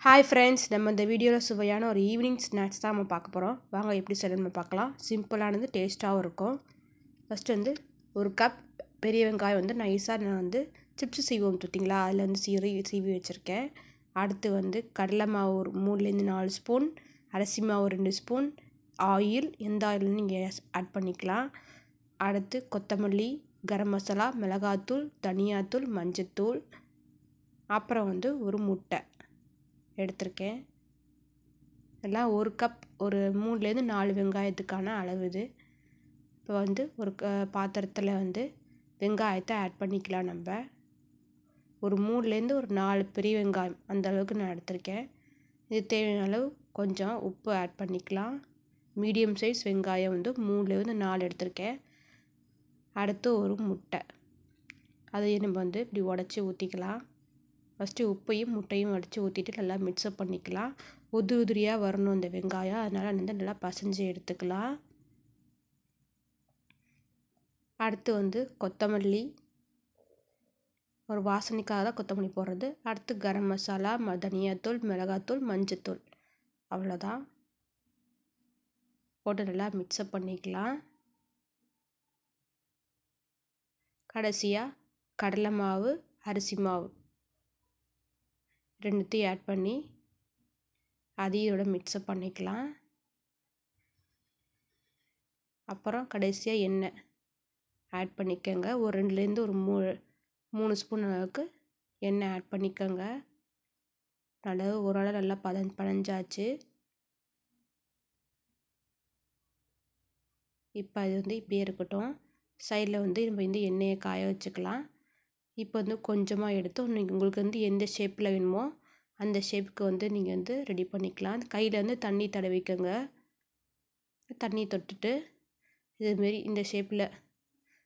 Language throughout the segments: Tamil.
ஹாய் ஃப்ரெண்ட்ஸ், நம்ம இந்த வீடியோவில் சுவையான ஒரு ஈவினிங் ஸ்நாக்ஸ் தான் நம்ம பார்க்க போகிறோம். வாங்க எப்படி செய்யணும்னு பார்க்கலாம். சிம்பிளானது, டேஸ்ட்டாகவும் இருக்கும். ஃபஸ்ட்டு வந்து ஒரு கப் பெரிய வெங்காயம் வந்து நைஸாக நான் வந்து சிப்ஸ் சீவோம் பார்த்தீங்களா, அதில் வந்து சீவி வச்சுருக்கேன். அடுத்து வந்து கடலை மாவு ஒரு 3-4 ஸ்பூன், அரிசி மாவு 2 ஸ்பூன், ஆயில் எந்த ஆயில்னு நீங்கள் ஆட் பண்ணிக்கலாம். அடுத்து கொத்தமல்லி, கரம் மசாலா, மிளகாத்தூள், தனியாத்தூள், மஞ்சத்தூள், அப்புறம் வந்து ஒரு முட்டை எடுத்திருக்கேன். எல்லாம் ஒரு கப், ஒரு 3-4 வெங்காயத்துக்கான அளவு இது. இப்போ வந்து ஒரு பாத்திரத்தில் வந்து வெங்காயத்தை ஆட் பண்ணிக்கலாம். நம்ம ஒரு 3-4 பெரிய வெங்காயம் அந்த அளவுக்கு நான் எடுத்திருக்கேன். இது தேவையான அளவு கொஞ்சம் உப்பு ஆட் பண்ணிக்கலாம். மீடியம் சைஸ் வெங்காயம் வந்து 3-4 எடுத்திருக்கேன். அடுத்து ஒரு முட்டை, அதையும் நம்ம வந்து இப்படி உடச்சி ஊற்றிக்கலாம். ஃபஸ்ட்டு உப்பையும் முட்டையும் அடித்து ஊற்றிட்டு நல்லா மிக்ஸ்அப் பண்ணிக்கலாம். உதிரியாக வரணும் இந்த வெங்காயம், அதனால் வந்து நல்லா பசைஞ்சு எடுத்துக்கலாம். அடுத்து வந்து கொத்தமல்லி, ஒரு வாசனைக்காக தான் கொத்தமல்லி போடுறது. அடுத்து கரம் மசாலா, தனியாத்தூள், மிளகாத்தூள், மஞ்சத்தூள், அவ்வளோதான். போட்டு நல்லா மிக்ஸ்அப் பண்ணிக்கலாம். கடைசியாக கடலை மாவு, அரிசி மாவு ரெண்டுத்தையும் ஆட் பண்ணி அதையோட மிக்ஸ்அப் பண்ணிக்கலாம். அப்புறம் கடைசியாக எண்ணெய் ஆட் பண்ணிக்கோங்க. ஒரு 2லேருந்து ஒரு 3 ஸ்பூன் அளவுக்கு எண்ணெய் ஆட் பண்ணிக்கோங்க. ஓரளவு நல்லா பதஞ்சாச்சு. இப்போ அது வந்து இப்படியே இருக்கட்டும். சைடில் வந்து நம்ம இந்த எண்ணெயை காய வச்சுக்கலாம். இப்போ வந்து கொஞ்சமாக எடுத்து உங்களுக்கு வந்து எந்த ஷேப்பில் வேணுமோ அந்த ஷேப்புக்கு வந்து நீங்கள் வந்து ரெடி பண்ணிக்கலாம். கையில் வந்து தண்ணி தடவிக்கோங்க. தண்ணி தொட்டுட்டு இதுமாரி இந்த ஷேப்பில்,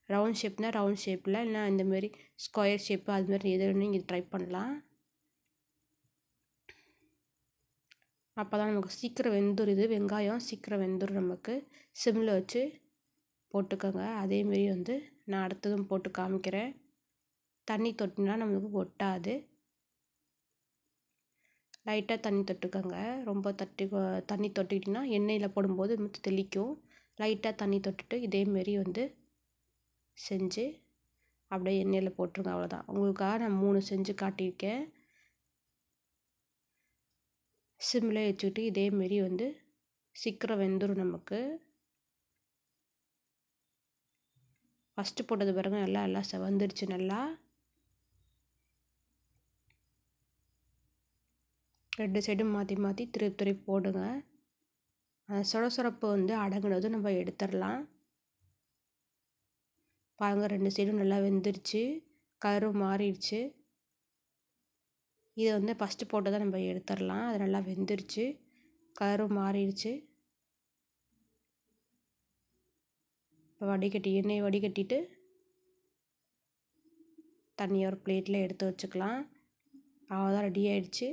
ரவுண்ட் ஷேப்னால் ரவுண்ட் ஷேப்பில், இல்லைனா இந்தமாரி ஸ்கொயர் ஷேப்பு, அதுமாதிரி எது வேணும் நீங்கள் ட்ரை பண்ணலாம். அப்போ தான் நமக்கு சீக்கிரம் வெந்துடுது. வெங்காயம் சீக்கிரம் வெந்துடும் நமக்கு. சிம்மில் வச்சு போட்டுக்கோங்க. அதேமாரி வந்து நான் அடுத்ததும் போட்டு காமிக்கிறேன். தண்ணி தொட்டினா நம்மளுக்கு ஒட்டாது. லைட்டாக தண்ணி தொட்டுக்கோங்க. ரொம்ப தண்ணி தொட்டிட்டிங்கன்னா எண்ணெயில் போடும்போது தெளிக்கும். லைட்டாக தண்ணி தொட்டுட்டு இதேமாரி வந்து செஞ்சு அப்படியே எண்ணெயில் போட்டுருங்க. அவ்வளோதான். உங்களுக்காக நான் 3 செஞ்சு காட்டியிருக்கேன். சிம்மில் வச்சுக்கிட்டு இதேமாரி வந்து சீக்கிரம் வெந்துடும் நமக்கு. ஃபஸ்ட்டு போட்டது பாருங்க, எல்லாம் செவந்துடுச்சு. நல்லா 2 சைடும் மாற்றி திருப்பி போடுங்க. அந்த சொரப்பு வந்து அடங்குனதும் நம்ம எடுத்துடலாம். பாருங்கள், 2 சைடும் நல்லா வெந்துருச்சு, கலரும் மாறிடுச்சு. இதை வந்து ஃபஸ்ட்டு போட்டதை நம்ம எடுத்துடலாம். அது நல்லா வெந்துருச்சு, கலரும் மாறிடுச்சு. இப்போ எண்ணெயை வடிகட்டிட்டு தண்ணியை ஒரு பிளேட்டில் எடுத்து வச்சுக்கலாம். அவ்வளோதான், ரெடி ஆகிடுச்சு.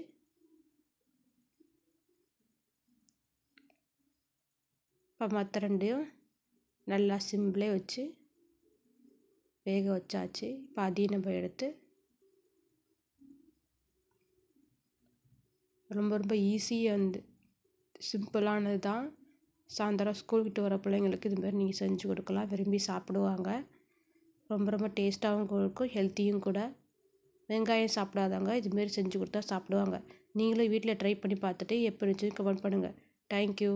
இப்போ மற்ற 2யும் நல்லா சிம்லே வச்சு வேக வச்சாச்சு. இப்போ அதையும் நம்ம எடுத்து ரொம்ப ஈஸியாக வந்து சிம்பிளானது தான். சாயந்தரம் ஸ்கூல் விட்டு வர பிள்ளைங்களுக்கு இதுமாதிரி நீங்கள் செஞ்சு கொடுக்கலாம். விரும்பி சாப்பிடுவாங்க. ரொம்ப டேஸ்ட்டாகவும் இருக்கும், ஹெல்த்தியும் கூட. வெங்காயம் சாப்பிடாதவங்க இதுமாரி செஞ்சு கொடுத்தா சாப்பிடுவாங்க. நீங்களும் வீட்டில் ட்ரை பண்ணி பார்த்துட்டு எப்படி இருந்துச்சுன்னு கமெண்ட் பண்ணுங்கள். தேங்க்யூ.